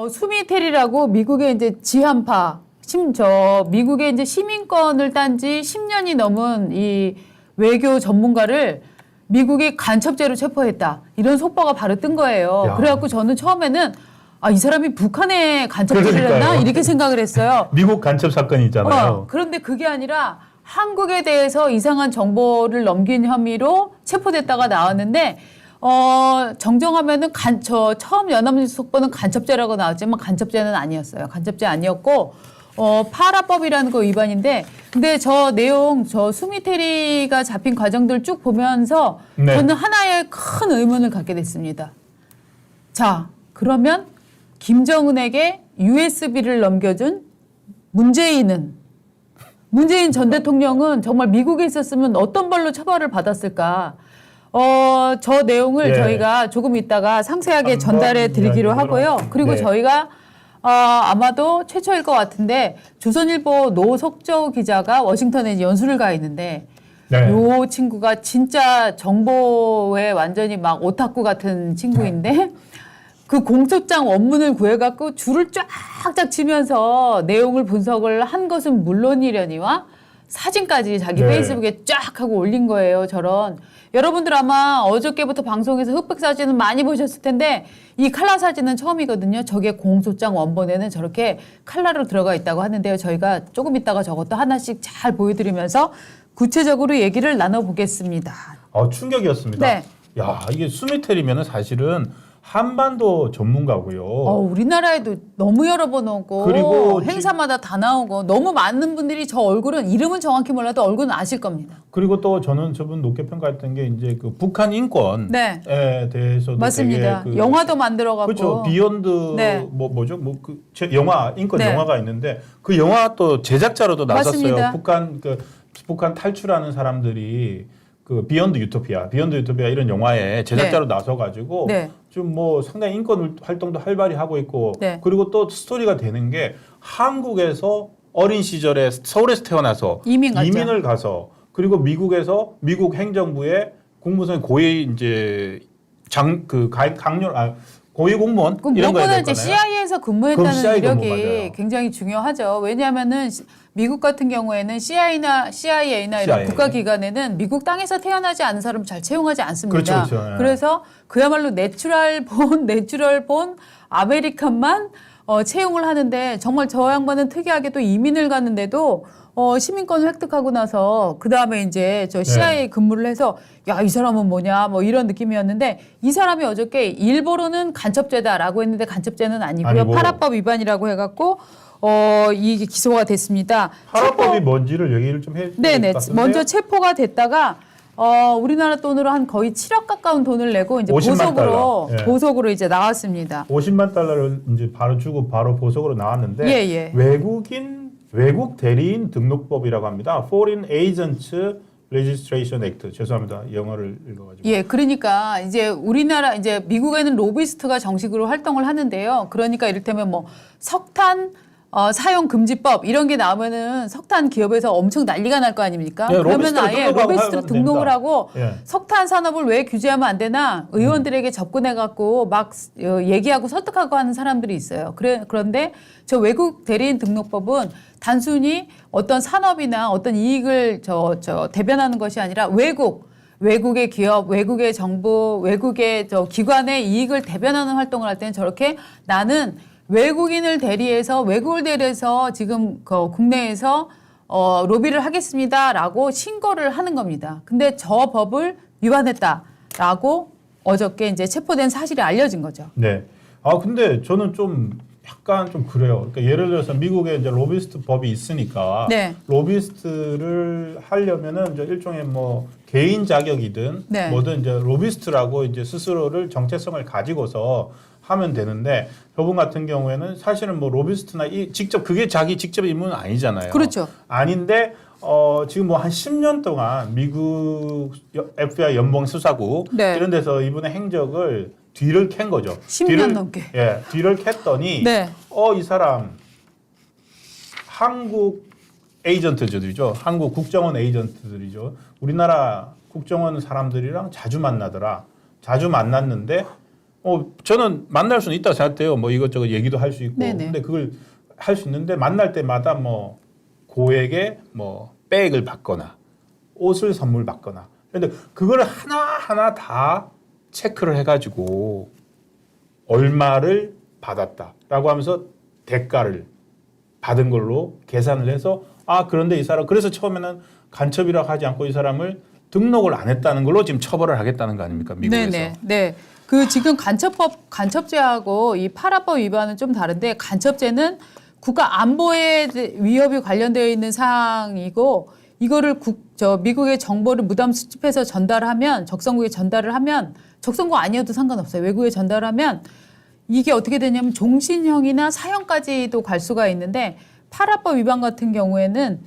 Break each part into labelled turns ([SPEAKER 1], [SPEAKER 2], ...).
[SPEAKER 1] 수미텔이라고 미국의 이제 지한파, 미국의 이제 시민권을 딴 지 10년이 넘은 이 외교 전문가를 미국이 간첩죄로 체포했다. 이런 속보가 바로 뜬 거예요.
[SPEAKER 2] 야.
[SPEAKER 1] 그래갖고 저는 처음에는 이 사람이 북한에 간첩죄를 했나? 이렇게 생각을 했어요.
[SPEAKER 2] 미국 간첩 사건이 있잖아요.
[SPEAKER 1] 그런데 그게 아니라 한국에 대해서 이상한 정보를 넘긴 혐의로 체포됐다가 나왔는데 정정하면은 처음 연합뉴스 속보는 간첩죄라고 나왔지만 간첩죄는 아니었어요. 간첩죄 아니었고 파라법이라는 거 위반인데 근데 저 내용 수미테리가 잡힌 과정들 쭉 보면서
[SPEAKER 2] 네.
[SPEAKER 1] 저는 하나의 큰 의문을 갖게 됐습니다. 자, 그러면 김정은에게 USB를 넘겨준 문재인 전 대통령은 정말 미국에 있었으면 어떤 벌로 처벌을 받았을까? 저 내용을
[SPEAKER 2] 예.
[SPEAKER 1] 저희가 조금 있다가 상세하게 전달해 드리기로 하고요. 그리고
[SPEAKER 2] 네.
[SPEAKER 1] 저희가 아마도 최초일 것 같은데 조선일보 노석조 기자가 워싱턴에 연수를 가 있는데
[SPEAKER 2] 네.
[SPEAKER 1] 요 친구가 진짜 정보에 완전히 막 오타쿠 같은 친구인데 그 공소장 원문을 구해갖고 줄을 쫙쫙 치면서 내용을 분석을 한 것은 물론이려니와 사진까지 자기
[SPEAKER 2] 네.
[SPEAKER 1] 페이스북에 쫙 하고 올린 거예요. 저런. 여러분들 아마 어저께부터 방송에서 흑백 사진은 많이 보셨을 텐데 이 칼라 사진은 처음이거든요. 저게 공소장 원본에는 저렇게 칼라로 들어가 있다고 하는데요. 저희가 조금 있다가 저것도 하나씩 잘 보여드리면서 구체적으로 얘기를 나눠보겠습니다.
[SPEAKER 2] 충격이었습니다.
[SPEAKER 1] 네.
[SPEAKER 2] 야, 이게 수미텔이면은 사실은 한반도 전문가고요.
[SPEAKER 1] 우리나라에도 너무 여러 번 오고
[SPEAKER 2] 그리고
[SPEAKER 1] 행사마다 다 나오고 너무 많은 분들이 저 얼굴은 이름은 정확히 몰라도 얼굴은 아실 겁니다.
[SPEAKER 2] 그리고 또 저는 저분 높게 평가했던 게 이제 그 북한 인권에
[SPEAKER 1] 네.
[SPEAKER 2] 대해서도
[SPEAKER 1] 맞습니다.
[SPEAKER 2] 되게
[SPEAKER 1] 영화도 만들어갖고
[SPEAKER 2] 그렇죠. 비욘드
[SPEAKER 1] 네.
[SPEAKER 2] 뭐죠? 영화 인권
[SPEAKER 1] 네.
[SPEAKER 2] 영화가 있는데 그 영화 또 제작자로도 나섰어요.
[SPEAKER 1] 맞습니다.
[SPEAKER 2] 북한 탈출하는 사람들이 그 비욘드 유토피아 이런 영화에 제작자로 나서가지고
[SPEAKER 1] 네.
[SPEAKER 2] 좀 뭐 상당히 인권 활동도 활발히 하고 있고
[SPEAKER 1] 네.
[SPEAKER 2] 그리고 또 스토리가 되는 게 한국에서 어린 시절에 서울에서 태어나서 이민을 가서 그리고 미국에서 미국 행정부의 국무성 고위 이제 고위 공무원 이런 거에
[SPEAKER 1] 무엇보다 이제 CIA에서 근무했다는
[SPEAKER 2] CIA
[SPEAKER 1] 이력이
[SPEAKER 2] 맞아요.
[SPEAKER 1] 굉장히 중요하죠. 왜냐하면은 미국 같은 경우에는 CIA나 이런
[SPEAKER 2] CIA.
[SPEAKER 1] 국가기관에는 미국 땅에서 태어나지 않은 사람 잘 채용하지 않습니다.
[SPEAKER 2] 그렇죠. 네.
[SPEAKER 1] 그래서 그야말로 내추럴 본 아메리칸만 채용을 하는데 정말 저 양반은 특이하게 또 이민을 갔는데도 시민권을 획득하고 나서 그 다음에 이제 저 CIA 근무를 해서 야, 이 사람은 뭐냐 뭐 이런 느낌이었는데 이 사람이 어저께 일보로는 간첩죄다라고 했는데 간첩죄는 아니고요. 파라법 위반이라고 해갖고 이게 기소가 됐습니다.
[SPEAKER 2] 파라법이 뭔지를 얘기를 좀 해.
[SPEAKER 1] 네네. 먼저 체포가 됐다가 우리나라 돈으로 한 거의 7억 가까운 돈을 내고 이제
[SPEAKER 2] 50만 달러.
[SPEAKER 1] 보석으로 이제 나왔습니다.
[SPEAKER 2] 50만 달러를 이제 바로 주고 바로 보석으로 나왔는데
[SPEAKER 1] 예.
[SPEAKER 2] 외국 대리인 등록법이라고 합니다. Foreign Agents Registration Act. 죄송합니다. 영어를 읽어가지고.
[SPEAKER 1] 예, 그러니까 이제 우리나라 이제 미국에는 로비스트가 정식으로 활동을 하는데요. 그러니까 이를테면 뭐 석탄 사용 금지법 이런 게 나오면은 석탄 기업에서 엄청 난리가 날 거 아닙니까?
[SPEAKER 2] 예,
[SPEAKER 1] 그러면 아예 로비스트로 등록을 하고
[SPEAKER 2] 예.
[SPEAKER 1] 석탄 산업을 왜 규제하면 안 되나 의원들에게 접근해 갖고 막 얘기하고 설득하고 하는 사람들이 있어요. 그런데 저 외국 대리인 등록법은 단순히 어떤 산업이나 어떤 이익을 대변하는 것이 아니라 외국의 기업, 외국의 정부, 외국의 기관의 이익을 대변하는 활동을 할 때는 저렇게 나는 외국을 대리해서 지금 국내에서 로비를 하겠습니다라고 신고를 하는 겁니다. 근데 저 법을 위반했다라고 어저께 이제 체포된 사실이 알려진 거죠.
[SPEAKER 2] 네. 근데 저는 좀 약간 좀 그래요. 그러니까 예를 들어서 미국에 이제 로비스트 법이 있으니까
[SPEAKER 1] 네.
[SPEAKER 2] 로비스트를 하려면은 이제 일종의 뭐 개인 자격이든
[SPEAKER 1] 네.
[SPEAKER 2] 뭐든 이제 로비스트라고 이제 스스로를 정체성을 가지고서 하면 되는데 저분 같은 경우에는 사실은 뭐 로비스트나 그게 자기 직접 임무는 아니잖아요.
[SPEAKER 1] 그렇죠.
[SPEAKER 2] 아닌데 지금 뭐 한 10년 동안 미국 FBI 연봉 수사국
[SPEAKER 1] 네.
[SPEAKER 2] 이런 데서 이분의 행적을 뒤를 캔 거죠.
[SPEAKER 1] 10년 넘게.
[SPEAKER 2] 예, 뒤를 캤더니
[SPEAKER 1] 네.
[SPEAKER 2] 이 사람 한국 에이전트들이죠. 한국 국정원 에이전트들이죠. 우리나라 국정원 사람들이랑 자주 만나더라. 자주 만났는데 저는 만날 수는 있다고 생각해요. 뭐 이것저것 얘기도 할 수 있고.
[SPEAKER 1] 네네.
[SPEAKER 2] 근데 그걸 할 수 있는데 만날 때마다 뭐 고에게 뭐 백을 받거나 옷을 선물 받거나. 근데 그걸 하나하나 다 체크를 해가지고 얼마를 받았다라고 하면서 대가를 받은 걸로 계산을 해서 그런데 이 사람 그래서 처음에는 간첩이라고 하지 않고 이 사람을 등록을 안 했다는 걸로 지금 처벌을 하겠다는 거 아닙니까? 미국에서.
[SPEAKER 1] 네네. 네. 그 지금 간첩죄하고 이 파라법 위반은 좀 다른데 간첩죄는 국가 안보에 위협이 관련되어 있는 사항이고 이거를 미국의 정보를 무단 수집해서 전달하면 적성국에 전달을 하면 적성국 아니어도 상관없어요. 외국에 전달하면 이게 어떻게 되냐면 종신형이나 사형까지도 갈 수가 있는데 파라법 위반 같은 경우에는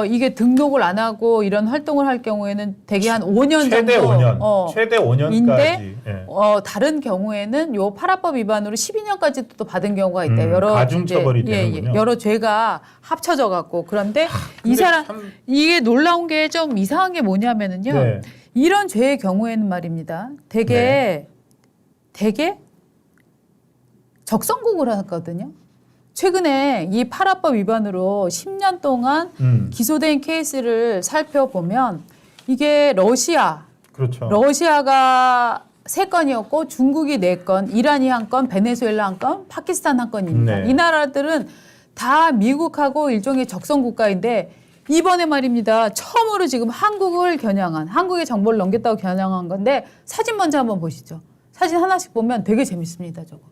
[SPEAKER 1] 이게 등록을 안 하고 이런 활동을 할 경우에는 대개 한 5년
[SPEAKER 2] 최대
[SPEAKER 1] 정도
[SPEAKER 2] 5년. 최대 5년까지.
[SPEAKER 1] 인데
[SPEAKER 2] 예.
[SPEAKER 1] 다른 경우에는 요 파라법 위반으로 12년까지도 또 받은 경우가 있대요. 여러
[SPEAKER 2] 가중처벌이
[SPEAKER 1] 이제,
[SPEAKER 2] 되는군요.
[SPEAKER 1] 여러 죄가 합쳐져 갖고 그런데 이 사람 이게 놀라운 게 좀 이상한 게 뭐냐면은요.
[SPEAKER 2] 네.
[SPEAKER 1] 이런 죄의 경우에는 말입니다. 되게 적성국을 하거든요. 최근에 이 파라법 위반으로 10년 동안 기소된 케이스를 살펴보면 이게
[SPEAKER 2] 그렇죠.
[SPEAKER 1] 러시아가 3건이었고 중국이 4건, 이란이 1건, 베네수엘라 1건, 파키스탄 1건입니다.
[SPEAKER 2] 네.
[SPEAKER 1] 이 나라들은 다 미국하고 일종의 적성 국가인데 이번에 말입니다. 처음으로 지금 한국을 겨냥한 한국의 정보를 넘겼다고 겨냥한 건데 사진 먼저 한번 보시죠. 사진 하나씩 보면 되게 재밌습니다. 저거.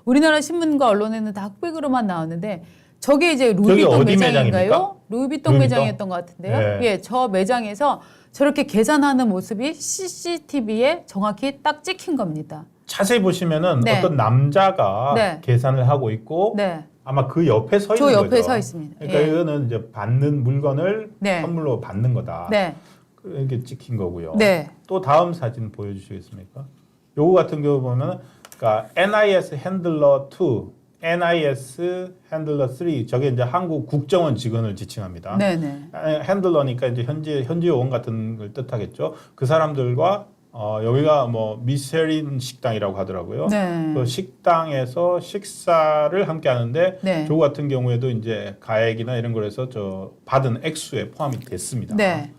[SPEAKER 1] 우리나라 신문과 언론에는 다 흑백으로만 나왔는데 저게 이제 루이비통 매장인가요? 루이비통 매장이었던 것 같은데요.
[SPEAKER 2] 네.
[SPEAKER 1] 예, 저 매장에서 저렇게 계산하는 모습이 CCTV에 정확히 딱 찍힌 겁니다.
[SPEAKER 2] 자세히 보시면은
[SPEAKER 1] 네.
[SPEAKER 2] 어떤 남자가
[SPEAKER 1] 네.
[SPEAKER 2] 계산을 하고 있고
[SPEAKER 1] 네.
[SPEAKER 2] 아마 그 옆에 서 있는
[SPEAKER 1] 저 옆에
[SPEAKER 2] 거죠.
[SPEAKER 1] 서 있습니다.
[SPEAKER 2] 그러니까
[SPEAKER 1] 예.
[SPEAKER 2] 이거는 이제 받는 물건을
[SPEAKER 1] 네.
[SPEAKER 2] 선물로 받는 거다.
[SPEAKER 1] 네.
[SPEAKER 2] 이렇게 찍힌 거고요.
[SPEAKER 1] 네.
[SPEAKER 2] 또 다음 사진 보여주시겠습니까? 요거 같은 경우 보면은 그러니까 NIS 핸들러 2, NIS 핸들러 3 저게 이제 한국 국정원 직원을 지칭합니다.
[SPEAKER 1] 네네.
[SPEAKER 2] 핸들러니까 이제 현지 요원 같은 걸 뜻하겠죠. 그 사람들과 여기가 뭐 미쉐린 식당이라고 하더라고요.
[SPEAKER 1] 네.
[SPEAKER 2] 그 식당에서 식사를 함께 하는데
[SPEAKER 1] 네.
[SPEAKER 2] 저 같은 경우에도 이제 가액이나 이런 거에서 저 받은 액수에 포함이 됐습니다.
[SPEAKER 1] 네.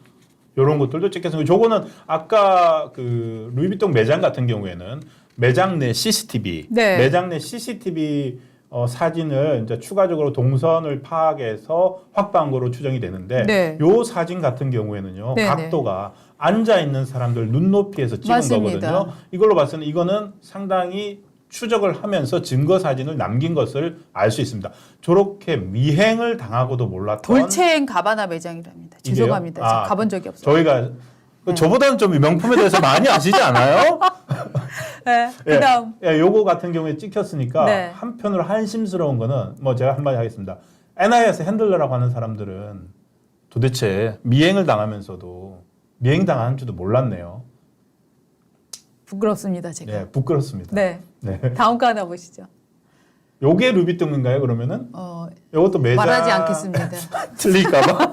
[SPEAKER 2] 이런 것들도 찍혔습니다. 저거는 아까 그 루이비통 매장 같은 경우에는 매장 내 CCTV,
[SPEAKER 1] 네.
[SPEAKER 2] 매장 내 CCTV 사진을 이제 추가적으로 동선을 파악해서 확보한 거로 추정이 되는데
[SPEAKER 1] 네.
[SPEAKER 2] 요 사진 같은 경우에는요
[SPEAKER 1] 네,
[SPEAKER 2] 각도가 앉아 있는 사람들 눈높이에서 찍은
[SPEAKER 1] 맞습니다.
[SPEAKER 2] 거거든요. 이걸로 봤을 때 이거는 상당히 추적을 하면서 증거 사진을 남긴 것을 알 수 있습니다. 저렇게 미행을 당하고도 몰랐던
[SPEAKER 1] 돌체행 가바나 매장이랍니다.
[SPEAKER 2] 이게요?
[SPEAKER 1] 죄송합니다. 제가 가본 적이 없어요.
[SPEAKER 2] 저희가 저보다는 좀 명품에 대해서 많이 아시지 않아요?
[SPEAKER 1] 네. 그다음
[SPEAKER 2] 요거 같은 경우에 찍혔으니까
[SPEAKER 1] 네.
[SPEAKER 2] 한편으로 한심스러운 거는 뭐 제가 한마디 하겠습니다. NIS 핸들러라고 하는 사람들은 도대체 미행을 당하면서도 미행 당하는 줄도 몰랐네요.
[SPEAKER 1] 부끄럽습니다. 제가.
[SPEAKER 2] 네, 부끄럽습니다.
[SPEAKER 1] 네.
[SPEAKER 2] 네.
[SPEAKER 1] 다음 거 하나 보시죠.
[SPEAKER 2] 요게 루비통인가요? 그러면은 요것도 매장
[SPEAKER 1] 말하지 않겠습니다.
[SPEAKER 2] 틀릴까봐.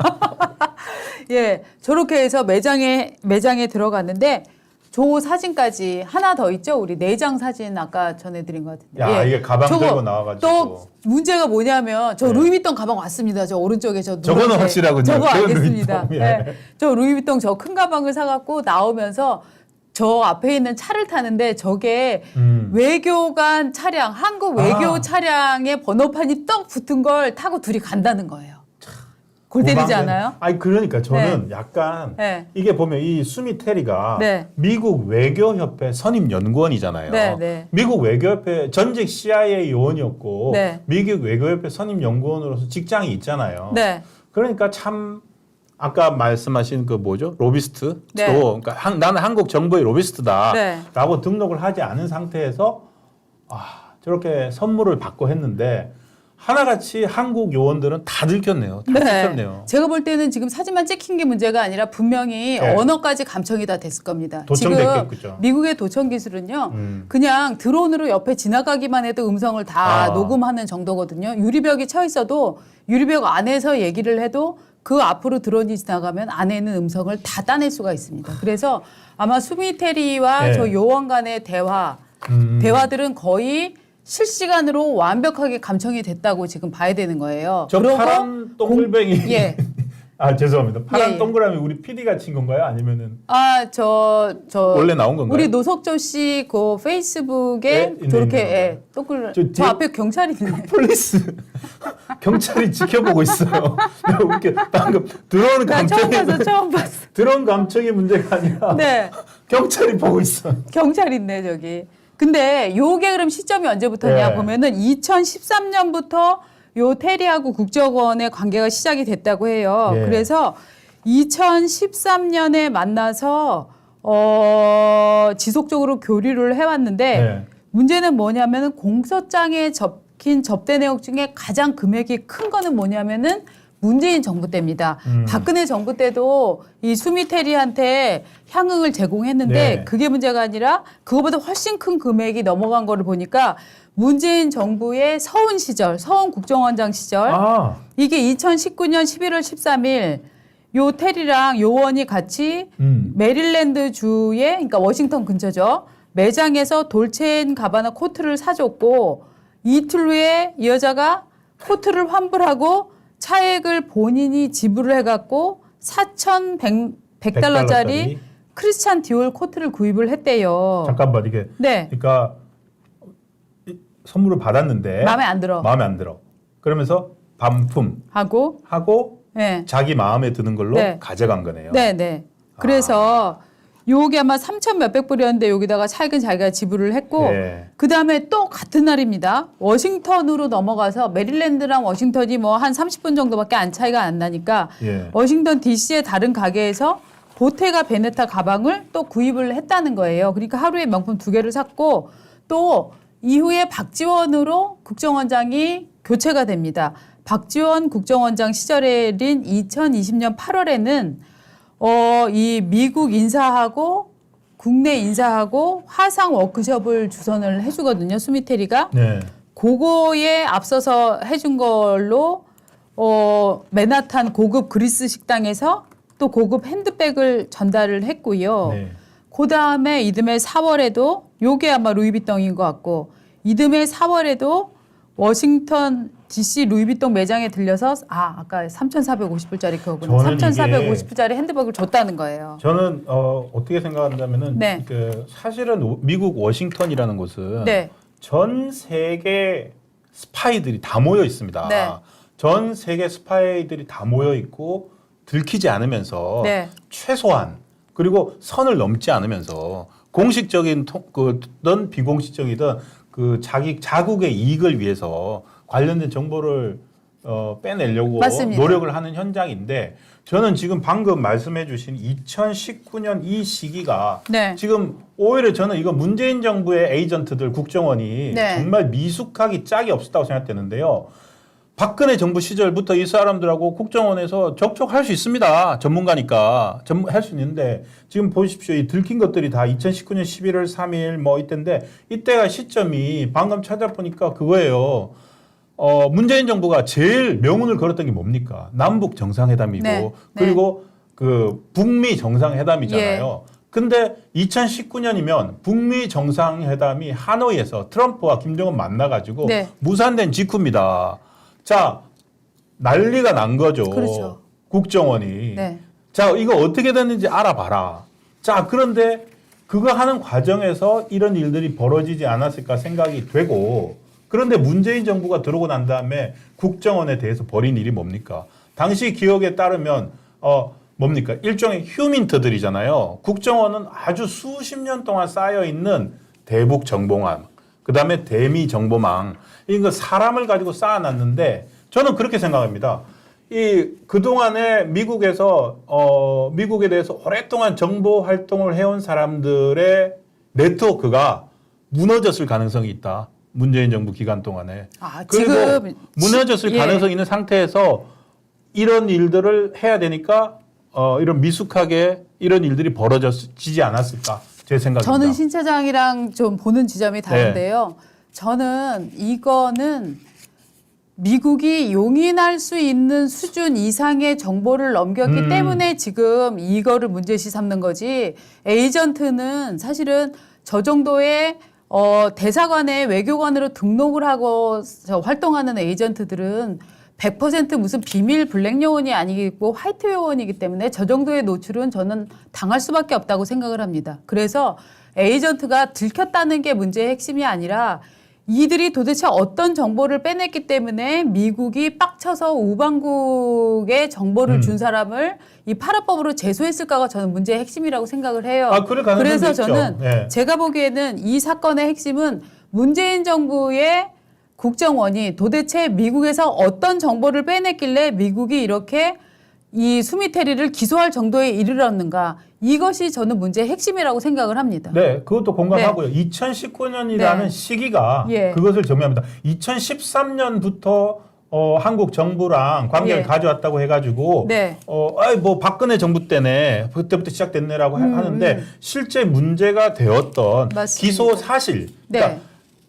[SPEAKER 1] 예, 저렇게 해서 매장에 들어갔는데 저 사진까지 하나 더 있죠. 우리 내장 사진 아까 전해드린 것 같은데.
[SPEAKER 2] 야
[SPEAKER 1] 예.
[SPEAKER 2] 이게 가방
[SPEAKER 1] 저거
[SPEAKER 2] 들고 나와가지고.
[SPEAKER 1] 또 문제가 뭐냐면 저
[SPEAKER 2] 네.
[SPEAKER 1] 루이비통 가방 왔습니다. 저 오른쪽에 저
[SPEAKER 2] 저거는
[SPEAKER 1] 노란색.
[SPEAKER 2] 확실하군요.
[SPEAKER 1] 저거
[SPEAKER 2] 그건
[SPEAKER 1] 알겠습니다.
[SPEAKER 2] 루이비통, 예.
[SPEAKER 1] 네. 저 루이비통 저 큰 가방을 사갖고 나오면서 저 앞에 있는 차를 타는데 저게 외교관 차량, 한국 외교 차량의 번호판이 떡 붙은 걸 타고 둘이 간다는 거예요. 골 때리지 않아요?
[SPEAKER 2] 아니 그러니까 저는 약간
[SPEAKER 1] 네.
[SPEAKER 2] 이게 보면 이 수미 테리가
[SPEAKER 1] 네.
[SPEAKER 2] 미국 외교협회 선임 연구원이잖아요.
[SPEAKER 1] 네, 네.
[SPEAKER 2] 미국 외교협회 전직 CIA 요원이었고
[SPEAKER 1] 네.
[SPEAKER 2] 미국 외교협회 선임 연구원으로서 직장이 있잖아요.
[SPEAKER 1] 네.
[SPEAKER 2] 그러니까 참 아까 말씀하신 그 뭐죠? 로비스트.
[SPEAKER 1] 네.
[SPEAKER 2] 그러니까 나는 한국 정부의 로비스트다라고
[SPEAKER 1] 네.
[SPEAKER 2] 등록을 하지 않은 상태에서 저렇게 선물을 받고 했는데 하나같이 한국 요원들은 다 들켰네요. 다 찍혔네요.
[SPEAKER 1] 제가 볼 때는 지금 사진만 찍힌 게 문제가 아니라 분명히
[SPEAKER 2] 네.
[SPEAKER 1] 언어까지 감청이 다 됐을 겁니다.
[SPEAKER 2] 도청됐겠죠.
[SPEAKER 1] 지금 미국의 도청 기술은요.
[SPEAKER 2] 음.
[SPEAKER 1] 그냥 드론으로 옆에 지나가기만 해도 음성을 다 녹음하는 정도거든요. 유리벽이 쳐 있어도 유리벽 안에서 얘기를 해도 그 앞으로 드론이 지나가면 안에 있는 음성을 다 따낼 수가 있습니다. 그래서 아마 수미 테리와
[SPEAKER 2] 네.
[SPEAKER 1] 저 요원 간의 대화 대화들은 거의 실시간으로 완벽하게 감청이 됐다고 지금 봐야 되는 거예요.
[SPEAKER 2] 저
[SPEAKER 1] 그러고
[SPEAKER 2] 파란 동글뱅이
[SPEAKER 1] 예.
[SPEAKER 2] 아 죄송합니다. 파란
[SPEAKER 1] 예.
[SPEAKER 2] 동그라미 우리 PD가 친 건가요? 아니면은
[SPEAKER 1] 저
[SPEAKER 2] 원래 나온 건가요?
[SPEAKER 1] 우리 노석조 씨 그 페이스북에
[SPEAKER 2] 네,
[SPEAKER 1] 저렇게
[SPEAKER 2] 있는
[SPEAKER 1] 예, 동글
[SPEAKER 2] 저
[SPEAKER 1] 저
[SPEAKER 2] 뒤에-
[SPEAKER 1] 앞에 경찰이 있네.
[SPEAKER 2] 폴리스 경찰이 지켜보고 있어요. 이렇게 방금 들어오는
[SPEAKER 1] 나 처음
[SPEAKER 2] 감청이
[SPEAKER 1] 봤어, 처음 봤어.
[SPEAKER 2] 들어온 감청이 문제가 아니라
[SPEAKER 1] 네,
[SPEAKER 2] 경찰이 보고 있어.
[SPEAKER 1] 경찰 있네 저기. 근데 요게 그럼 시점이 언제부터냐
[SPEAKER 2] 네.
[SPEAKER 1] 보면은 2013년부터 요 테리하고 국정원의 관계가 시작이 됐다고 해요.
[SPEAKER 2] 예.
[SPEAKER 1] 그래서 2013년에 만나서 지속적으로 교류를 해왔는데
[SPEAKER 2] 네.
[SPEAKER 1] 문제는 뭐냐면은 공소장에 적힌 접대 내역 중에 가장 금액이 큰 거는 뭐냐면은 문재인 정부 때입니다. 박근혜 정부 때도 이 수미테리한테 향응을 제공했는데
[SPEAKER 2] 네.
[SPEAKER 1] 그게 문제가 아니라 그거보다 훨씬 큰 금액이 넘어간 거를 보니까 문재인 정부의 서훈 시절, 서훈 국정원장 시절
[SPEAKER 2] 아,
[SPEAKER 1] 이게 2019년 11월 13일 요 테리랑 요원이 같이 메릴랜드 주의 그러니까 워싱턴 근처죠. 매장에서 돌체앤가바나 코트를 사줬고 이틀 후에 이 여자가 코트를 환불하고 차액을 본인이 지불을 해갖고 4,100달러짜리 크리스찬 디올 코트를 구입을 했대요.
[SPEAKER 2] 잠깐만 이게
[SPEAKER 1] 네.
[SPEAKER 2] 그러니까 선물을 받았는데
[SPEAKER 1] 마음에 안 들어.
[SPEAKER 2] 마음에 안 들어. 그러면서 반품
[SPEAKER 1] 하고
[SPEAKER 2] 하고
[SPEAKER 1] 네.
[SPEAKER 2] 자기 마음에 드는 걸로
[SPEAKER 1] 네.
[SPEAKER 2] 가져간 거네요.
[SPEAKER 1] 네, 네. 그래서 요게 아마 3,000 몇백 불이었는데 여기다가 차익은 자기가 지불을 했고
[SPEAKER 2] 네.
[SPEAKER 1] 그다음에 또 같은 날입니다. 워싱턴으로 넘어가서 메릴랜드랑 워싱턴이 뭐 한 30분 정도밖에 안 차이가 안 나니까
[SPEAKER 2] 예.
[SPEAKER 1] 워싱턴 DC의 다른 가게에서 보테가 베네타 가방을 또 구입을 했다는 거예요. 그러니까 하루에 명품 2개를 샀고 또 이후에 박지원으로 국정원장이 교체가 됩니다. 박지원 국정원장 시절인 2020년 8월에는 이 미국 인사하고 국내 인사하고 화상 워크숍을 주선을 해주거든요. 수미테리가.
[SPEAKER 2] 네.
[SPEAKER 1] 그거에 앞서서 해준 걸로 맨하탄 고급 그리스 식당에서 또 고급 핸드백을 전달을 했고요.
[SPEAKER 2] 네.
[SPEAKER 1] 그 다음에 이듬해 4월에도 요게 아마 루이비통인 것 같고 이듬해 4월에도 워싱턴 DC 루이비통 매장에 들려서 아까 3,450불짜리 그거구나.
[SPEAKER 2] 저는
[SPEAKER 1] 3,450불짜리 핸드백을 줬다는 거예요.
[SPEAKER 2] 저는 어떻게 생각한다면은
[SPEAKER 1] 네.
[SPEAKER 2] 그 사실은 미국 워싱턴이라는 곳은
[SPEAKER 1] 네.
[SPEAKER 2] 전 세계 스파이들이 다 모여 있습니다.
[SPEAKER 1] 네.
[SPEAKER 2] 전 세계 스파이들이 다 모여 있고 들키지 않으면서
[SPEAKER 1] 네.
[SPEAKER 2] 최소한 그리고 선을 넘지 않으면서 공식적인 그든 비공식적이든 그 자국의 이익을 위해서 관련된 정보를 빼내려고
[SPEAKER 1] 맞습니다.
[SPEAKER 2] 노력을 하는 현장인데 저는 지금 방금 말씀해 주신 2019년 이 시기가
[SPEAKER 1] 네.
[SPEAKER 2] 지금 오히려 저는 이거 문재인 정부의 에이전트들 국정원이
[SPEAKER 1] 네.
[SPEAKER 2] 정말 미숙하기 짝이 없었다고 생각되는데요. 박근혜 정부 시절부터 이 사람들하고 국정원에서 접촉할 수 있습니다. 전문가니까 할 수 있는데 지금 보십시오. 이 들킨 것들이 다 2019년 11월 3일 뭐 이때인데 이때가 시점이 방금 찾아보니까 그거예요. 문재인 정부가 제일 명운을 걸었던 게 뭡니까? 남북 정상회담이고
[SPEAKER 1] 네.
[SPEAKER 2] 그리고 그 북미 정상회담이잖아요.
[SPEAKER 1] 예.
[SPEAKER 2] 근데 2019년이면 북미 정상회담이 하노이에서 트럼프와 김정은 만나가지고
[SPEAKER 1] 네.
[SPEAKER 2] 무산된 직후입니다. 자, 난리가 난 거죠.
[SPEAKER 1] 그렇죠.
[SPEAKER 2] 국정원이.
[SPEAKER 1] 네.
[SPEAKER 2] 자, 이거 어떻게 됐는지 알아봐라. 자, 그런데 그거 하는 과정에서 이런 일들이 벌어지지 않았을까 생각이 되고 그런데 문재인 정부가 들어오고 난 다음에 국정원에 대해서 벌인 일이 뭡니까? 당시 기억에 따르면 뭡니까? 일종의 휴민트들이잖아요. 국정원은 아주 수십 년 동안 쌓여 있는 대북 정보망, 그다음에 대미 정보망, 이거 사람을 가지고 쌓아놨는데 저는 그렇게 생각합니다. 이 그동안에 미국에서 미국에 대해서 오랫동안 정보 활동을 해온 사람들의 네트워크가 무너졌을 가능성이 있다. 문재인 정부 기간 동안에. 그리고
[SPEAKER 1] 지금
[SPEAKER 2] 무너졌을
[SPEAKER 1] 예.
[SPEAKER 2] 가능성이 있는 상태에서 이런 일들을 해야 되니까 이런 미숙하게 이런 일들이 벌어지지 않았을까 제 생각입니다.
[SPEAKER 1] 저는 신 차장이랑 좀 보는 지점이 다른데요. 저는 이거는 미국이 용인할 수 있는 수준 이상의 정보를 넘겼기 때문에 지금 이거를 문제시 삼는 거지 에이전트는 사실은 저 정도의 대사관에 외교관으로 등록을 하고 활동하는 에이전트들은 100% 무슨 비밀 블랙 요원이 아니고 화이트 요원이기 때문에 저 정도의 노출은 저는 당할 수밖에 없다고 생각을 합니다. 그래서 에이전트가 들켰다는 게 문제의 핵심이 아니라 이들이 도대체 어떤 정보를 빼냈기 때문에 미국이 빡쳐서 우방국에 정보를 준 사람을 이 파라법으로 제소했을까가 저는 문제의 핵심이라고 생각을 해요.
[SPEAKER 2] 그럴 가능성도
[SPEAKER 1] 그래서
[SPEAKER 2] 있죠.
[SPEAKER 1] 저는
[SPEAKER 2] 네.
[SPEAKER 1] 제가 보기에는 이 사건의 핵심은 문재인 정부의 국정원이 도대체 미국에서 어떤 정보를 빼냈길래 미국이 이렇게 이 수미테리를 기소할 정도에 이르렀는가. 이것이 저는 문제의 핵심이라고 생각을 합니다.
[SPEAKER 2] 네, 그것도 공감하고요. 2019년이라는
[SPEAKER 1] 네.
[SPEAKER 2] 시기가
[SPEAKER 1] 예.
[SPEAKER 2] 그것을 정의합니다. 2013년부터 한국 정부랑 관계를
[SPEAKER 1] 예.
[SPEAKER 2] 가져왔다고 해가지고
[SPEAKER 1] 네.
[SPEAKER 2] 뭐 박근혜 정부 때네 그때부터 시작됐네라고 하는데 실제 문제가 되었던
[SPEAKER 1] 맞습니다.
[SPEAKER 2] 기소 사실. 그러니까
[SPEAKER 1] 네.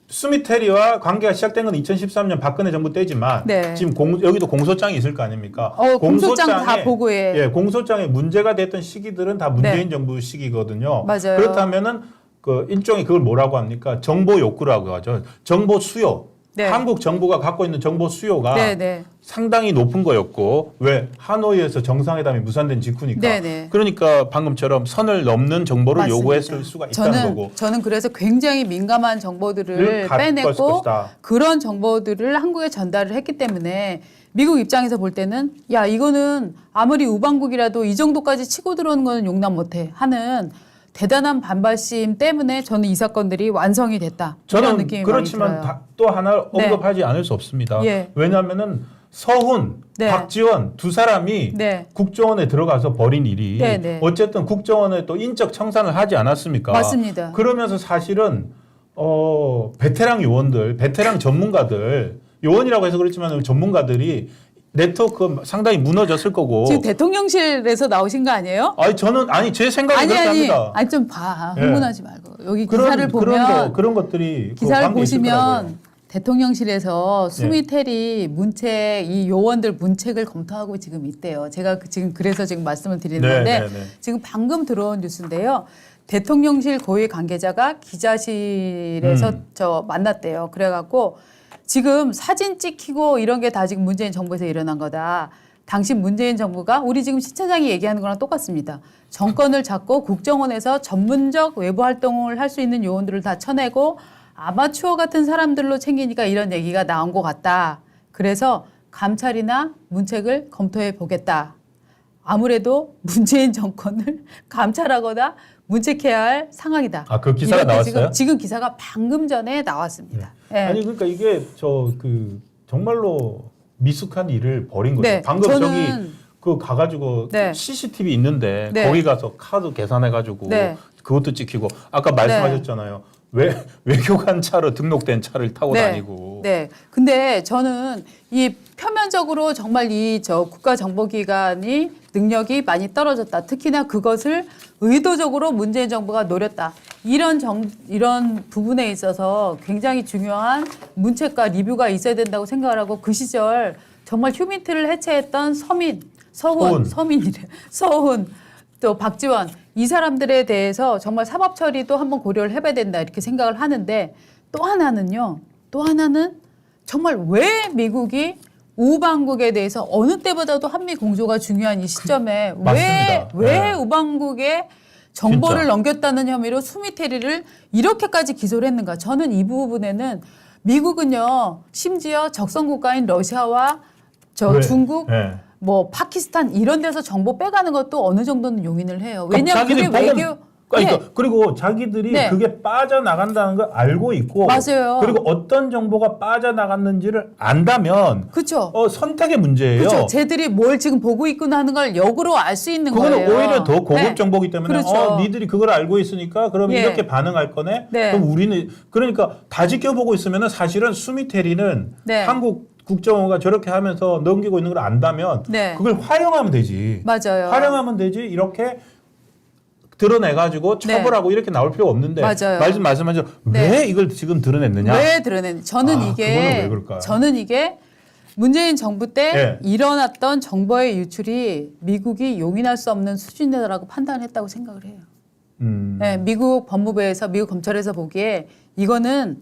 [SPEAKER 2] 수미테리와 관계가 시작된 건 2013년 박근혜 정부 때지만
[SPEAKER 1] 네.
[SPEAKER 2] 지금 여기도 공소장이 있을 거 아닙니까?
[SPEAKER 1] 공소장 다 보고해.
[SPEAKER 2] 예, 공소장에 문제가 됐던 시기들은 다 문재인 정부 시기거든요.
[SPEAKER 1] 맞아요.
[SPEAKER 2] 그렇다면은 그 일종의 그걸 뭐라고 합니까? 정보 욕구라고 하죠. 정보 수요.
[SPEAKER 1] 네.
[SPEAKER 2] 한국 정부가 갖고 있는 정보 수요가
[SPEAKER 1] 네, 네.
[SPEAKER 2] 상당히 높은 거였고 왜 하노이에서 정상회담이 무산된 직후니까.
[SPEAKER 1] 네, 네.
[SPEAKER 2] 그러니까 방금처럼 선을 넘는 정보를
[SPEAKER 1] 맞습니다.
[SPEAKER 2] 요구했을 수가 있다는 거고.
[SPEAKER 1] 저는 그래서 굉장히 민감한 정보들을
[SPEAKER 2] 갖고 있을
[SPEAKER 1] 빼냈고
[SPEAKER 2] 것이다.
[SPEAKER 1] 그런 정보들을 한국에 전달을 했기 때문에 미국 입장에서 볼 때는 야 이거는 아무리 우방국이라도 이 정도까지 치고 들어오는 거는 용납 못해 하는 대단한 반발심 때문에 저는 이 사건들이 완성이 됐다. 이런
[SPEAKER 2] 저는
[SPEAKER 1] 느낌이
[SPEAKER 2] 그렇지만
[SPEAKER 1] 많이 들어요.
[SPEAKER 2] 또 하나 언급하지 않을 수 없습니다.
[SPEAKER 1] 예.
[SPEAKER 2] 왜냐하면은 서훈,
[SPEAKER 1] 네.
[SPEAKER 2] 박지원 두 사람이
[SPEAKER 1] 네.
[SPEAKER 2] 국정원에 들어가서 벌인 일이
[SPEAKER 1] 네, 네.
[SPEAKER 2] 어쨌든 국정원에 또 인적 청산을 하지 않았습니까?
[SPEAKER 1] 맞습니다.
[SPEAKER 2] 그러면서 사실은 베테랑 요원들, 베테랑 전문가들 요원이라고 해서 그렇지만 전문가들이 네트워크 상당히 무너졌을 거고.
[SPEAKER 1] 지금 대통령실에서 나오신 거 아니에요?
[SPEAKER 2] 제 생각이 그렇게 합니다.
[SPEAKER 1] 아니 좀 봐.
[SPEAKER 2] 예.
[SPEAKER 1] 흥분하지 말고. 여기 기사를 보면
[SPEAKER 2] 그런 것들이
[SPEAKER 1] 기사를
[SPEAKER 2] 관계에 있을 거라고요.
[SPEAKER 1] 보시면 대통령실에서 수미테리 문책 이 요원들 문책을 검토하고 지금 있대요. 제가 지금 그래서 지금 말씀을 드리는
[SPEAKER 2] 네,
[SPEAKER 1] 건데
[SPEAKER 2] 네, 네.
[SPEAKER 1] 지금 방금 들어온 뉴스인데요. 대통령실 고위 관계자가 기자실에서 만났대요. 그래갖고 지금 사진 찍히고 이런 게 다 지금 문재인 정부에서 일어난 거다. 당신 문재인 정부가 우리 지금 시 차장이 얘기하는 거랑 똑같습니다. 정권을 잡고 국정원에서 전문적 외부 활동을 할 수 있는 요원들을 다 쳐내고 아마추어 같은 사람들로 챙기니까 이런 얘기가 나온 것 같다. 그래서 감찰이나 문책을 검토해 보겠다. 아무래도 문재인 정권을 감찰하거나 문책해야 할 상황이다.
[SPEAKER 2] 그 기사가
[SPEAKER 1] 이렇게
[SPEAKER 2] 나왔어요?
[SPEAKER 1] 지금 기사가 방금 전에 나왔습니다. 예.
[SPEAKER 2] 아니 그러니까 이게 정말로 미숙한 일을 벌인 거죠.
[SPEAKER 1] 네,
[SPEAKER 2] 방금
[SPEAKER 1] 저는-
[SPEAKER 2] 저기 가가지고
[SPEAKER 1] 네.
[SPEAKER 2] CCTV 있는데
[SPEAKER 1] 네.
[SPEAKER 2] 거기 가서 카드 계산해가지고
[SPEAKER 1] 네.
[SPEAKER 2] 그것도 찍히고 아까 말씀하셨잖아요. 외교관 차로 등록된 차를 타고 다니고.
[SPEAKER 1] 네. 근데 저는 이 표면적으로 정말 국가정보기관이 능력이 많이 떨어졌다. 특히나 그것을 의도적으로 문재인 정부가 노렸다. 이런 부분에 있어서 굉장히 중요한 문책과 리뷰가 있어야 된다고 생각을 하고 그 시절 정말 휴민트를 해체했던 서훈, 또 박지원 이 사람들에 대해서 정말 사법 처리도 한번 고려를 해봐야 된다 이렇게 생각을 하는데 또 하나는 정말 왜 미국이 우방국에 대해서 어느 때보다도 한미 공조가 중요한 이 시점에
[SPEAKER 2] 맞습니다.
[SPEAKER 1] 왜
[SPEAKER 2] 네.
[SPEAKER 1] 우방국에 정보를
[SPEAKER 2] 진짜.
[SPEAKER 1] 넘겼다는 혐의로 수미테리를 이렇게까지 기소를 했는가? 저는 이 부분에는 미국은요 심지어 적성 국가인 러시아와
[SPEAKER 2] 왜?
[SPEAKER 1] 중국
[SPEAKER 2] 네.
[SPEAKER 1] 뭐 파키스탄 이런 데서 정보 빼가는 것도 어느 정도는 용인을 해요.
[SPEAKER 2] 그럼
[SPEAKER 1] 왜냐하면 그게
[SPEAKER 2] 자기들이
[SPEAKER 1] 외교
[SPEAKER 2] 그리고 자기들이
[SPEAKER 1] 네.
[SPEAKER 2] 그게 빠져나간다는 걸 알고 있고
[SPEAKER 1] 맞아요.
[SPEAKER 2] 그리고 어떤 정보가 빠져나갔는지를 안다면
[SPEAKER 1] 그렇죠.
[SPEAKER 2] 선택의 문제예요.
[SPEAKER 1] 그렇죠. 쟤들이 뭘 지금 보고 있구나 하는 걸 역으로 알 수 있는
[SPEAKER 2] 그거는
[SPEAKER 1] 거예요.
[SPEAKER 2] 오히려 더 고급
[SPEAKER 1] 네.
[SPEAKER 2] 정보기 때문에
[SPEAKER 1] 그렇죠.
[SPEAKER 2] 니들이 그걸 알고 있으니까 그러면
[SPEAKER 1] 예.
[SPEAKER 2] 이렇게 반응할 거네.
[SPEAKER 1] 네.
[SPEAKER 2] 그럼 우리는 그러니까 다 지켜보고 있으면은 사실은 수미테리는
[SPEAKER 1] 네.
[SPEAKER 2] 한국 국정원가 저렇게 하면서 넘기고 있는 걸 안다면
[SPEAKER 1] 네.
[SPEAKER 2] 그걸 활용하면 되지.
[SPEAKER 1] 맞아요.
[SPEAKER 2] 활용하면 되지. 이렇게 드러내가지고 처벌하고 이렇게 나올 필요가 없는데
[SPEAKER 1] 맞아요.
[SPEAKER 2] 말씀하신
[SPEAKER 1] 네.
[SPEAKER 2] 왜 이걸 지금 드러냈느냐?
[SPEAKER 1] 왜 드러낸? 저는
[SPEAKER 2] 그거는 왜 그럴까요?
[SPEAKER 1] 저는 이게 문재인 정부 때
[SPEAKER 2] 예.
[SPEAKER 1] 일어났던 정보의 유출이 미국이 용인할 수 없는 수준이다라고 판단했다고 생각을 해요. 네, 미국 법무부에서 미국 검찰에서 보기에 이거는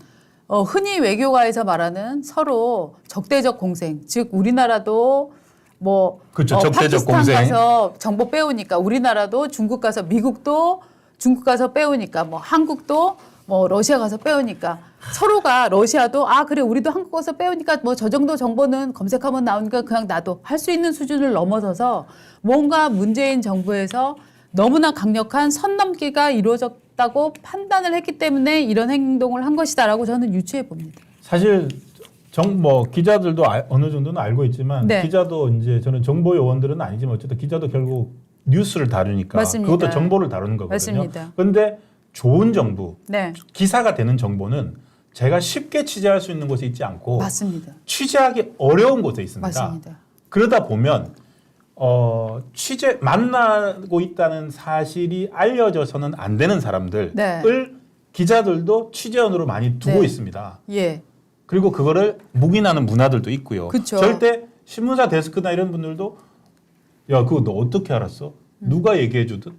[SPEAKER 1] 흔히 외교가에서 말하는 서로 적대적 공생, 즉 우리나라도 뭐
[SPEAKER 2] 그렇죠. 적대적
[SPEAKER 1] 파키스탄
[SPEAKER 2] 공생.
[SPEAKER 1] 가서 정보 빼오니까 우리나라도 중국 가서 미국도 중국 가서 빼오니까 뭐 한국도 뭐 러시아 가서 빼오니까 서로가 러시아도 아 그래 우리도 한국 가서 빼오니까 뭐 저 정도 정보는 검색하면 나오니까 그냥 나도 할 수 있는 수준을 넘어서서 뭔가 문재인 정부에서 너무나 강력한 선 넘기가 이루어졌다고 판단을 했기 때문에 이런 행동을 한 것이다라고 저는 유추해 봅니다.
[SPEAKER 2] 사실 뭐 기자들도 어느 정도는 알고 있지만
[SPEAKER 1] 네.
[SPEAKER 2] 기자도 이제 저는 정보 요원들은 아니지만 어쨌든 기자도 결국 뉴스를 다루니까
[SPEAKER 1] 맞습니다.
[SPEAKER 2] 그것도 정보를 다루는 거거든요.
[SPEAKER 1] 맞습니다.
[SPEAKER 2] 그런데 좋은 정부,
[SPEAKER 1] 네,
[SPEAKER 2] 기사가 되는 정보는 제가 쉽게 취재할 수 있는 곳에 있지 않고
[SPEAKER 1] 맞습니다.
[SPEAKER 2] 취재하기 어려운 곳에 있습니다.
[SPEAKER 1] 맞습니다.
[SPEAKER 2] 그러다 보면 취재 만나고 있다는 사실이 알려져서는 안 되는 사람들을
[SPEAKER 1] 네.
[SPEAKER 2] 기자들도 취재원으로 많이 두고
[SPEAKER 1] 네.
[SPEAKER 2] 있습니다.
[SPEAKER 1] 예,
[SPEAKER 2] 그리고 그거를 묵인하는 문화들도 있고요.
[SPEAKER 1] 그쵸.
[SPEAKER 2] 절대 신문사 데스크나 이런 분들도 야 그거 너 어떻게 알았어? 누가 얘기해 주든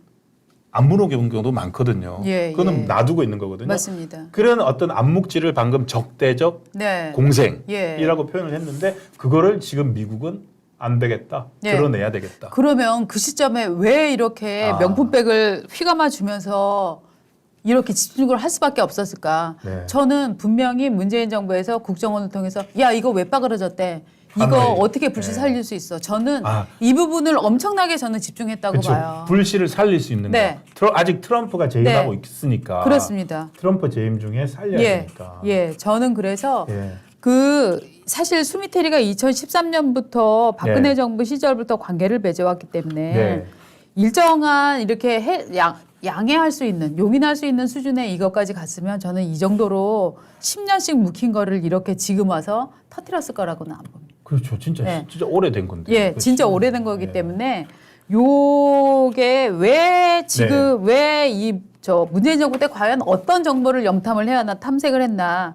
[SPEAKER 2] 안 물어본 경우도 많거든요.
[SPEAKER 1] 예,
[SPEAKER 2] 그거는
[SPEAKER 1] 예.
[SPEAKER 2] 놔두고 있는 거거든요.
[SPEAKER 1] 맞습니다.
[SPEAKER 2] 그런 어떤 암묵지를 방금 적대적
[SPEAKER 1] 네,
[SPEAKER 2] 공생이라고 표현을 했는데 그거를 지금 미국은 안 되겠다.
[SPEAKER 1] 예.
[SPEAKER 2] 드러내야 되겠다.
[SPEAKER 1] 그러면 그 시점에 왜 이렇게 명품백을 휘감아 주면서 이렇게 집중을 할 수밖에 없었을까?
[SPEAKER 2] 네.
[SPEAKER 1] 저는 분명히 문재인 정부에서 국정원을 통해서 야 이거 왜 빠그러졌대? 이거
[SPEAKER 2] 하나의,
[SPEAKER 1] 어떻게 불씨
[SPEAKER 2] 네.
[SPEAKER 1] 살릴 수 있어? 저는
[SPEAKER 2] 아.
[SPEAKER 1] 이 부분을 엄청나게 저는 집중했다고
[SPEAKER 2] 그렇죠.
[SPEAKER 1] 봐요.
[SPEAKER 2] 불씨를 살릴 수 있는
[SPEAKER 1] 네.
[SPEAKER 2] 거. 아직 트럼프가 재임하고
[SPEAKER 1] 네.
[SPEAKER 2] 있으니까.
[SPEAKER 1] 그렇습니다.
[SPEAKER 2] 트럼프 재임 중에 살려야
[SPEAKER 1] 예,
[SPEAKER 2] 되니까.
[SPEAKER 1] 예, 저는 그래서
[SPEAKER 2] 예.
[SPEAKER 1] 사실 수미테리가 2013년부터 박근혜
[SPEAKER 2] 네.
[SPEAKER 1] 정부 시절부터 관계를 맺어왔기 때문에
[SPEAKER 2] 네.
[SPEAKER 1] 일정한 이렇게 양해할 수 있는 용인할 수 있는 수준의 이것까지 갔으면 저는 이 정도로 10년씩 묵힌 거를 이렇게 지금 와서 터뜨렸을 거라고는 안 봅니다.
[SPEAKER 2] 그렇죠. 진짜
[SPEAKER 1] 네.
[SPEAKER 2] 진짜 오래된 건데.
[SPEAKER 1] 예,
[SPEAKER 2] 그거
[SPEAKER 1] 진짜
[SPEAKER 2] 10년.
[SPEAKER 1] 오래된 거기
[SPEAKER 2] 예.
[SPEAKER 1] 때문에 요게 왜 지금 왜 문재인 정부 때 과연 어떤 정보를 염탐을 해야 탐색을 했나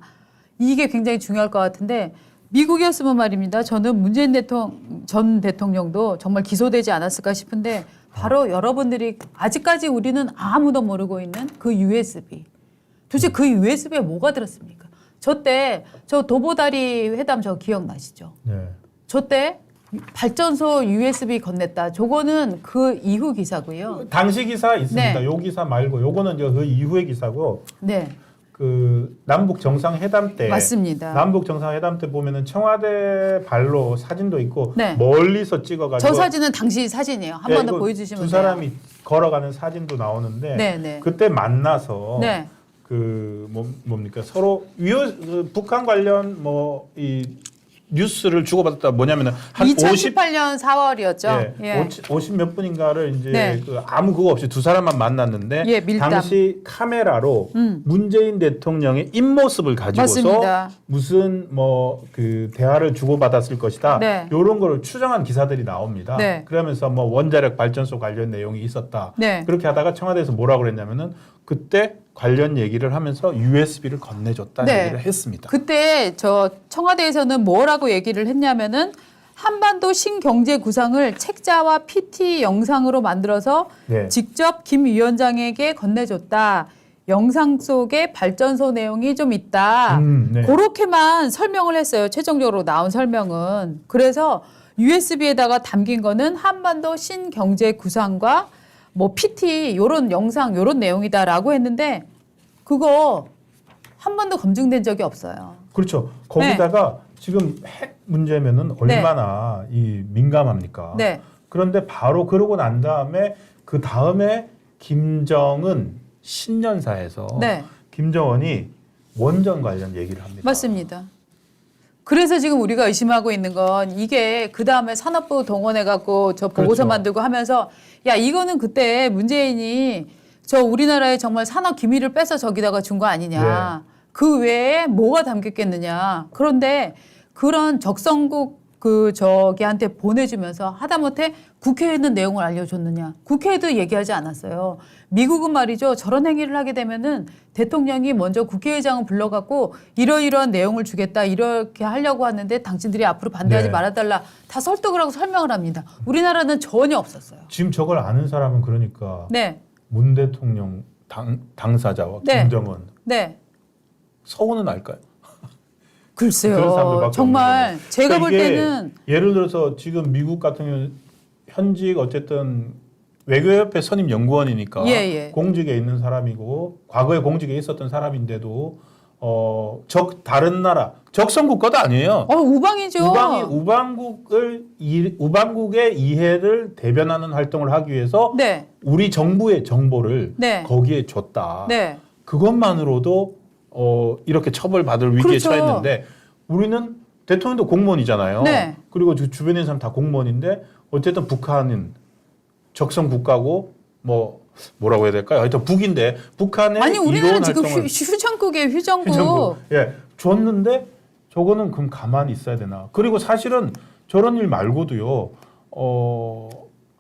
[SPEAKER 1] 이게 굉장히 중요할 것 같은데 미국이었으면 말입니다. 저는 문재인 전 대통령도 정말 기소되지 않았을까 싶은데 바로 여러분들이 아직까지 우리는 아무도 모르고 있는 그 USB. 도대체 그 USB에 뭐가 들었습니까? 저 도보다리 회담 저 기억나시죠?
[SPEAKER 2] 네.
[SPEAKER 1] 저 때 발전소 USB 건넸다. 저거는 그 이후 기사고요.
[SPEAKER 2] 당시 기사 있습니다.
[SPEAKER 1] 네.
[SPEAKER 2] 요 기사 말고 요거는 이제 그 이후의 기사고
[SPEAKER 1] 네,
[SPEAKER 2] 그 남북 정상회담 때
[SPEAKER 1] 맞습니다.
[SPEAKER 2] 남북 정상회담 때 보면은 청와대 발로 사진도 있고
[SPEAKER 1] 네.
[SPEAKER 2] 멀리서 찍어가지고
[SPEAKER 1] 저 사진은 당시 사진이에요. 한 번 더 보여주시면
[SPEAKER 2] 두
[SPEAKER 1] 돼요.
[SPEAKER 2] 사람이 걸어가는 사진도 나오는데
[SPEAKER 1] 네, 네.
[SPEAKER 2] 그때 만나서
[SPEAKER 1] 네.
[SPEAKER 2] 그 뭡니까 서로 북한 관련 뭐 이 뉴스를 주고받았다 뭐냐면은 한
[SPEAKER 1] 2018년 4월이었죠.
[SPEAKER 2] 예, 50 몇 분인가를 이제
[SPEAKER 1] 네.
[SPEAKER 2] 그 아무 그거 없이 두 사람만 만났는데
[SPEAKER 1] 예, 밀당.
[SPEAKER 2] 당시 카메라로 문재인 대통령의 입모습을 가지고서
[SPEAKER 1] 맞습니다.
[SPEAKER 2] 무슨 뭐 그 대화를 주고받았을 것이다.
[SPEAKER 1] 네.
[SPEAKER 2] 이런 걸 추정한 기사들이 나옵니다.
[SPEAKER 1] 네.
[SPEAKER 2] 그러면서 뭐 원자력 발전소 관련 내용이 있었다.
[SPEAKER 1] 네.
[SPEAKER 2] 그렇게 하다가 청와대에서 뭐라고 그랬냐면은 그때 관련 얘기를 하면서 USB를 건네줬다
[SPEAKER 1] 네.
[SPEAKER 2] 얘기를 했습니다.
[SPEAKER 1] 그때 저 청와대에서는 뭐라고 얘기를 했냐면은 한반도 신경제 구상을 책자와 PT 영상으로 만들어서
[SPEAKER 2] 네.
[SPEAKER 1] 직접 김 위원장에게 건네줬다. 영상 속에 발전소 내용이 좀 있다.
[SPEAKER 2] 네.
[SPEAKER 1] 그렇게만 설명을 했어요. 최종적으로 나온 설명은. 그래서 USB에다가 담긴 거는 한반도 신경제 구상과 뭐 PT 요런 영상 요런 내용이다라고 했는데 그거 한 번도 검증된 적이 없어요.
[SPEAKER 2] 그렇죠. 거기다가 지금 핵 문제면은 얼마나 이 민감합니까?
[SPEAKER 1] 네.
[SPEAKER 2] 그런데 바로 그러고 난 다음에 그 다음에 김정은 신년사에서
[SPEAKER 1] 네.
[SPEAKER 2] 김정은이 원전 관련 얘기를 합니다.
[SPEAKER 1] 맞습니다. 그래서 지금 우리가 의심하고 있는 건 이게 그 다음에 산업부 동원해갖고 저 보고서
[SPEAKER 2] 그렇죠.
[SPEAKER 1] 만들고 하면서 야 이거는 그때 문재인이 저 우리나라의 정말 산업 기밀을 뺏어 저기다가 준 거 아니냐.
[SPEAKER 2] 네.
[SPEAKER 1] 그 외에 뭐가 담겼겠느냐. 그런데 그런 적성국 저기한테 보내주면서 하다못해 국회에 있는 내용을 알려줬느냐. 국회에도 얘기하지 않았어요. 미국은 말이죠. 저런 행위를 하게 되면은 대통령이 먼저 국회의장을 불러갖고 이러이러한 내용을 주겠다. 이렇게 하려고 하는데 당신들이 앞으로 반대하지
[SPEAKER 2] 네.
[SPEAKER 1] 말아달라. 다 설득을 하고 설명을 합니다. 우리나라는 전혀 없었어요.
[SPEAKER 2] 지금 저걸 아는 사람은 그러니까
[SPEAKER 1] 네.
[SPEAKER 2] 문 대통령 당사자와
[SPEAKER 1] 네.
[SPEAKER 2] 김정은
[SPEAKER 1] 네.
[SPEAKER 2] 서운은 알까요?
[SPEAKER 1] 글쎄요.
[SPEAKER 2] 그런 사람들밖에
[SPEAKER 1] 정말
[SPEAKER 2] 없는 거죠.
[SPEAKER 1] 제가 볼
[SPEAKER 2] 그러니까 이게
[SPEAKER 1] 때는
[SPEAKER 2] 예를 들어서 지금 미국 같은 경우 현직 어쨌든 외교협회 선임 연구원이니까
[SPEAKER 1] 예, 예.
[SPEAKER 2] 공직에 있는 사람이고 과거에 공직에 있었던 사람인데도 다른 나라 적성 국가도 아니에요.
[SPEAKER 1] 우방이죠.
[SPEAKER 2] 우방국의 이해를 대변하는 활동을 하기 위해서
[SPEAKER 1] 네.
[SPEAKER 2] 우리 정부의 정보를
[SPEAKER 1] 네.
[SPEAKER 2] 거기에 줬다.
[SPEAKER 1] 네.
[SPEAKER 2] 그것만으로도 이렇게 처벌받을 위기에
[SPEAKER 1] 그렇죠.
[SPEAKER 2] 처했는데 우리는 대통령도 공무원이잖아요.
[SPEAKER 1] 네.
[SPEAKER 2] 그리고 주변에 있는 사람 다 공무원인데 어쨌든 북한은 적성 국가고 뭐라고 해야 될까요? 하여튼 북인데 북한의
[SPEAKER 1] 아니 우리나라
[SPEAKER 2] 이론
[SPEAKER 1] 지금
[SPEAKER 2] 활동을
[SPEAKER 1] 휴전국이에요. 휴전국.
[SPEAKER 2] 휴전국. 예, 줬는데 저거는 그럼 가만히 있어야 되나? 그리고 사실은 저런 일 말고도요.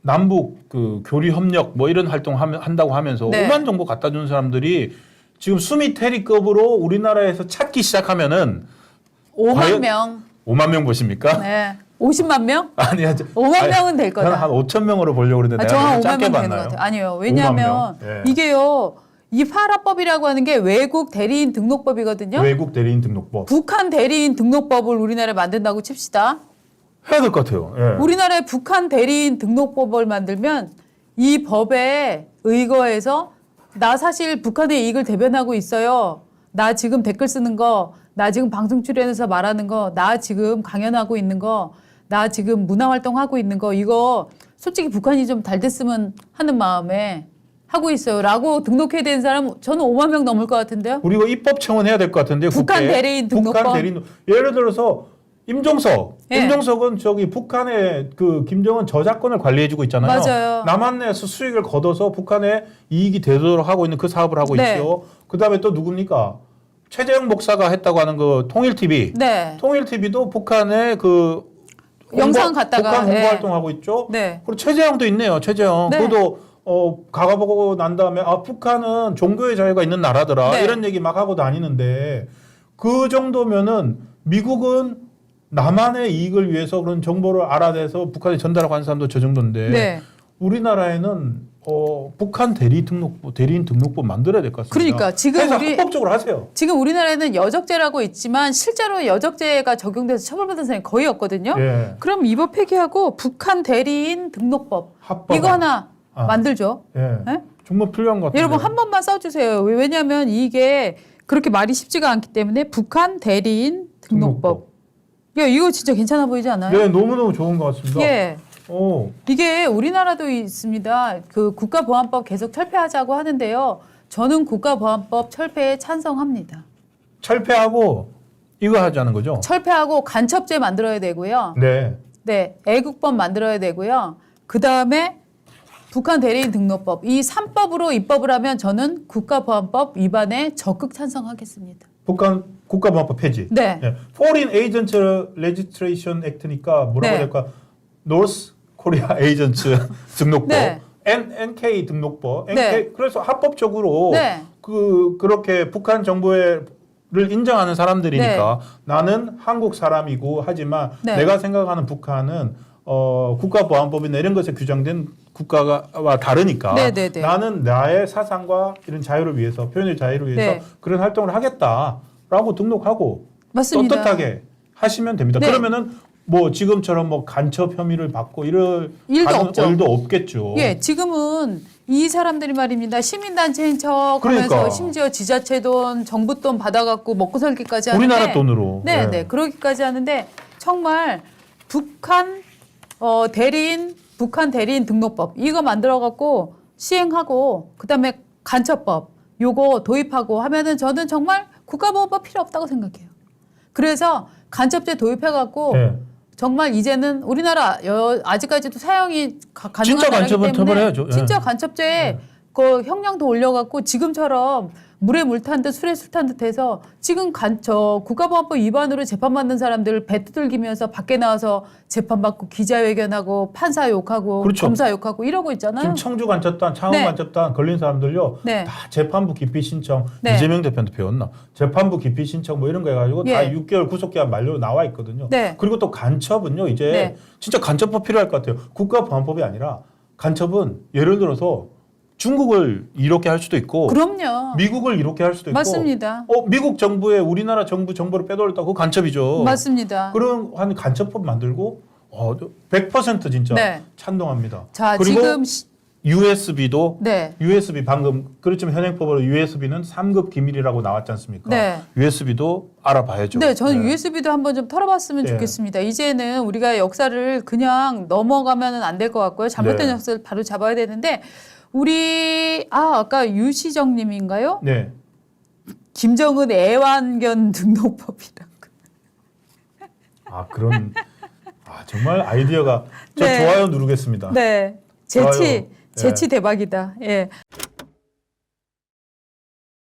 [SPEAKER 2] 남북 그 교류 협력 뭐 이런 활동 한다고 하면서
[SPEAKER 1] 네.
[SPEAKER 2] 오만 정보 갖다 주는 사람들이 지금 수미테리급으로 우리나라에서 찾기 시작하면은
[SPEAKER 1] 5만
[SPEAKER 2] 과연-
[SPEAKER 1] 명.
[SPEAKER 2] 5만 명 보십니까?
[SPEAKER 1] 네. 50만 명?
[SPEAKER 2] 아니야.
[SPEAKER 1] 5만 명은 될 거다.
[SPEAKER 2] 저는 한 5천 명으로 보려고 그랬는데
[SPEAKER 1] 저
[SPEAKER 2] 내가
[SPEAKER 1] 한
[SPEAKER 2] 너무
[SPEAKER 1] 5만
[SPEAKER 2] 짧게
[SPEAKER 1] 명 되는 것
[SPEAKER 2] 봤나요?
[SPEAKER 1] 같아요. 아니요. 왜냐하면
[SPEAKER 2] 5만 명? 예.
[SPEAKER 1] 이게요. 이 파라법이라고 하는 게 외국 대리인 등록법이거든요.
[SPEAKER 2] 외국 대리인 등록법
[SPEAKER 1] 북한 대리인 등록법을 우리나라에 만든다고 칩시다.
[SPEAKER 2] 해야 될 것 같아요. 예.
[SPEAKER 1] 우리나라에 북한 대리인 등록법을 만들면 이 법에 의거해서 나 사실 북한의 이익을 대변하고 있어요. 나 지금 댓글 쓰는 거, 나 지금 방송 출연해서 말하는 거, 나 지금 강연하고 있는 거, 나 지금 문화활동하고 있는 거 이거 솔직히 북한이 좀 잘 됐으면 하는 마음에 하고 있어요. 라고 등록해야 되는 사람 저는 5만 명 넘을 것 같은데요.
[SPEAKER 2] 우리가 입법 청원해야 될 것 같은데요.
[SPEAKER 1] 북한
[SPEAKER 2] 국회에.
[SPEAKER 1] 대리인 등록법.
[SPEAKER 2] 북한 대리인 예를 들어서 임종석.
[SPEAKER 1] 예.
[SPEAKER 2] 임종석은 저기 북한의 그 김정은 저작권을 관리해주고 있잖아요.
[SPEAKER 1] 맞아요.
[SPEAKER 2] 남한 내에서 수익을 걷어서 북한에 이익이 되도록 하고 있는 그 사업을 하고
[SPEAKER 1] 네.
[SPEAKER 2] 있죠. 그다음에 또 누굽니까? 최재형 목사가 했다고 하는 그 통일TV.
[SPEAKER 1] 네.
[SPEAKER 2] 통일TV도 북한의 그
[SPEAKER 1] 영상 갖다가,
[SPEAKER 2] 북한 홍보
[SPEAKER 1] 예.
[SPEAKER 2] 활동하고 있죠.
[SPEAKER 1] 네.
[SPEAKER 2] 그리고 최재형도 있네요. 최재형.
[SPEAKER 1] 네.
[SPEAKER 2] 그것도 가가보고 난 다음에 북한은 종교의 자유가 있는 나라더라.
[SPEAKER 1] 네.
[SPEAKER 2] 이런 얘기 막 하고 다니는데 그 정도면은 미국은 남한의 이익을 위해서 그런 정보를 알아내서 북한에 전달하고 하는 사람도 저 정도인데
[SPEAKER 1] 네.
[SPEAKER 2] 우리나라에는 북한 대리인 등록법 만들어야 될 것 같습니다.
[SPEAKER 1] 그러니까 지금
[SPEAKER 2] 해서
[SPEAKER 1] 우리
[SPEAKER 2] 합법적으로 하세요.
[SPEAKER 1] 지금 우리나라에는 여적죄라고 있지만 실제로 여적죄가 적용돼서 처벌받은 사람이 거의 없거든요.
[SPEAKER 2] 예.
[SPEAKER 1] 그럼 이 법 폐기하고 북한 대리인 등록법
[SPEAKER 2] 합법.
[SPEAKER 1] 이거 하나
[SPEAKER 2] 아.
[SPEAKER 1] 만들죠.
[SPEAKER 2] 예.
[SPEAKER 1] 네?
[SPEAKER 2] 정말 필요한 것 같아요.
[SPEAKER 1] 여러분 한 번만 써주세요. 왜냐하면 이게 그렇게 말이 쉽지가 않기 때문에 북한 대리인 등록법. 야, 이거 진짜 괜찮아 보이지 않아요?
[SPEAKER 2] 네, 너무너무 좋은 것 같습니다.
[SPEAKER 1] 예.
[SPEAKER 2] 오.
[SPEAKER 1] 이게 우리나라도 있습니다. 그 국가보안법 계속 철폐하자고 하는데요. 저는 국가보안법 철폐에 찬성합니다.
[SPEAKER 2] 철폐하고 이거 하자는 거죠?
[SPEAKER 1] 철폐하고 간첩죄 만들어야 되고요.
[SPEAKER 2] 네.
[SPEAKER 1] 네, 애국법 만들어야 되고요. 그 다음에 북한 대리인 등록법 이 3법으로 입법을 하면 저는 국가보안법 위반에 적극 찬성하겠습니다.
[SPEAKER 2] 북한 국가보안법 폐지.
[SPEAKER 1] 네.
[SPEAKER 2] 예. Foreign Agent Registration Act니까 뭐라고
[SPEAKER 1] 네.
[SPEAKER 2] 해야 될까? North Korea Agents 등록법,
[SPEAKER 1] 네.
[SPEAKER 2] NK 등록법.
[SPEAKER 1] 네.
[SPEAKER 2] 그래서 합법적으로
[SPEAKER 1] 네.
[SPEAKER 2] 그렇게 북한 정부를 인정하는 사람들이니까
[SPEAKER 1] 네.
[SPEAKER 2] 나는 한국 사람이고 하지만
[SPEAKER 1] 네.
[SPEAKER 2] 내가 생각하는 북한은 국가보안법이나 이런 것에 규정된 국가와 다르니까
[SPEAKER 1] 네, 네, 네.
[SPEAKER 2] 나는 나의 사상과 이런 자유를 위해서 표현의 자유를 위해서
[SPEAKER 1] 네.
[SPEAKER 2] 그런 활동을 하겠다라고 등록하고
[SPEAKER 1] 맞습니다.
[SPEAKER 2] 떳떳하게 하시면 됩니다.
[SPEAKER 1] 네.
[SPEAKER 2] 그러면은 뭐 지금처럼 뭐 간첩 혐의를 받고 이럴
[SPEAKER 1] 일도 없죠.
[SPEAKER 2] 일도 없겠죠.
[SPEAKER 1] 예, 지금은 이 사람들이 말입니다. 시민단체인 척 하면서
[SPEAKER 2] 그러니까.
[SPEAKER 1] 심지어 지자체 돈, 정부 돈 받아갖고 먹고 살기까지 하는데
[SPEAKER 2] 우리나라 돈으로.
[SPEAKER 1] 네,
[SPEAKER 2] 예.
[SPEAKER 1] 네. 그러기까지 하는데 정말 북한 북한 대리인 등록법 이거 만들어갖고 시행하고 그다음에 간첩법 요거 도입하고 하면은 저는 정말 국가보안법 필요 없다고 생각해요. 그래서 간첩죄 도입해갖고
[SPEAKER 2] 예.
[SPEAKER 1] 정말 이제는 우리나라 아직까지도 사형이 가능한
[SPEAKER 2] 진짜
[SPEAKER 1] 나라이기
[SPEAKER 2] 간첩은
[SPEAKER 1] 때문에
[SPEAKER 2] 처벌해야죠. 예.
[SPEAKER 1] 진짜 간첩죄 그 형량도 올려갖고 지금처럼 물에 물 탄 듯 술에 술 탄 듯 해서 지금 국가보안법 위반으로 재판받는 사람들 배 두들기면서 밖에 나와서 재판받고 기자회견하고 판사 욕하고
[SPEAKER 2] 그렇죠.
[SPEAKER 1] 검사 욕하고 이러고 있잖아요.
[SPEAKER 2] 지금 청주 간첩단, 창원
[SPEAKER 1] 네.
[SPEAKER 2] 간첩단 걸린 사람들요.
[SPEAKER 1] 네.
[SPEAKER 2] 다 재판부 기피 신청.
[SPEAKER 1] 네.
[SPEAKER 2] 이재명 대표한테 배웠나? 재판부 기피 신청 뭐 이런 거 해가지고 다
[SPEAKER 1] 예.
[SPEAKER 2] 6개월 구속기한 만료 나와 있거든요.
[SPEAKER 1] 네.
[SPEAKER 2] 그리고 또 간첩은요. 이제
[SPEAKER 1] 네.
[SPEAKER 2] 진짜 간첩법 필요할 것 같아요. 국가보안법이 아니라 간첩은 예를 들어서 중국을 이렇게 할 수도 있고
[SPEAKER 1] 그럼요.
[SPEAKER 2] 미국을 이렇게 할 수도 있고
[SPEAKER 1] 맞습니다.
[SPEAKER 2] 미국 정부에 우리나라 정부 정보를 빼돌렸다 그거 간첩이죠.
[SPEAKER 1] 맞습니다.
[SPEAKER 2] 그런 한 간첩법 만들고 100% 진짜
[SPEAKER 1] 네.
[SPEAKER 2] 찬동합니다.
[SPEAKER 1] 자,
[SPEAKER 2] 그리고
[SPEAKER 1] 지금
[SPEAKER 2] USB도
[SPEAKER 1] 네.
[SPEAKER 2] USB 방금 그렇지만 현행법으로 USB는 3급 기밀이라고 나왔지 않습니까?
[SPEAKER 1] 네.
[SPEAKER 2] USB도 알아봐야죠.
[SPEAKER 1] 네, 저는 USB도 한번 좀 털어봤으면
[SPEAKER 2] 네.
[SPEAKER 1] 좋겠습니다. 이제는 우리가 역사를 그냥 넘어가면 안 될 것 같고요. 잘못된
[SPEAKER 2] 네.
[SPEAKER 1] 역사를 바로 잡아야 되는데 우리 아까 유시정님인가요?
[SPEAKER 2] 네.
[SPEAKER 1] 김정은 애완견 등록법이라고.
[SPEAKER 2] 그런 정말 아이디어가 저
[SPEAKER 1] 네.
[SPEAKER 2] 좋아요 누르겠습니다.
[SPEAKER 1] 네,
[SPEAKER 2] 좋아요.
[SPEAKER 1] 재치 대박이다. 예.